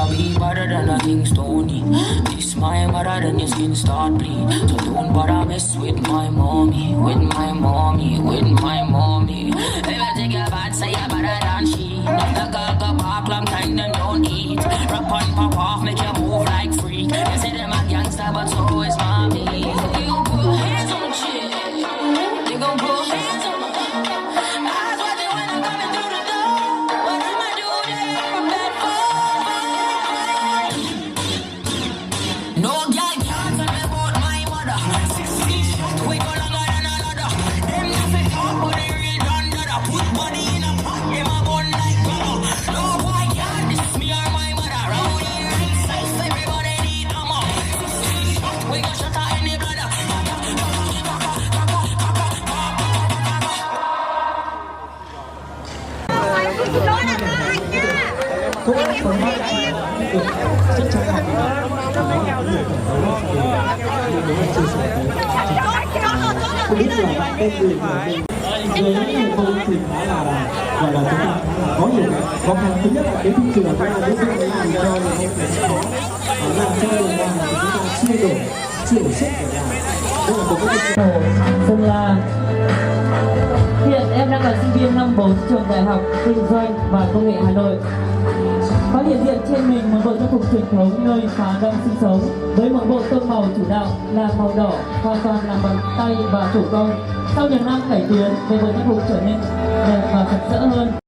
Be better than a King Stony. This my mother, then your skin start bleed. So don't bother mess with my mommy, with my mommy, with my mommy. If I take a bad, say you better than she. The girl back long time and don't eat. Rap on pop off, make you move like freak. They say them a gangster, but so is mommy. They gon' put hands on the shit. They gon' put hands on the eyes watching when I'm coming through the door. What am I doing? They bad for. No girl can't tell me about my mother. 16 shots, we go longer than a ladder. Them nothing talk, but they real done dada. Put money in a pot, them a bun like rubber. No boy can't diss me or my mother. Round here in South, everybody need ammo. 16 shots, we go shut out any brother. rất chân thành không biết là bạn tên gì về những thành công thì phải là gọi là chúng ta có nhiều cái khó khăn. Thứ nhất là cái thị trường của đối tượng làm cho là không phải khó, làm cho là chúng ta chưa đủ sức để làm. Đây là một cái Sơn La. Hiện em đang là sinh viên năm 4 trường Đại học Kinh doanh và Công nghệ Hà Nội. Có hiện diện trên mình một bộ trang phục truyền thống nơi Phá đang sinh sống với một bộ tông màu chủ đạo là màu đỏ, hoàn toàn làm bằng tay và thủ công. Sau nhiều năm cải tiến, về bộ trang phục trở nên đẹp và sặc sỡ hơn.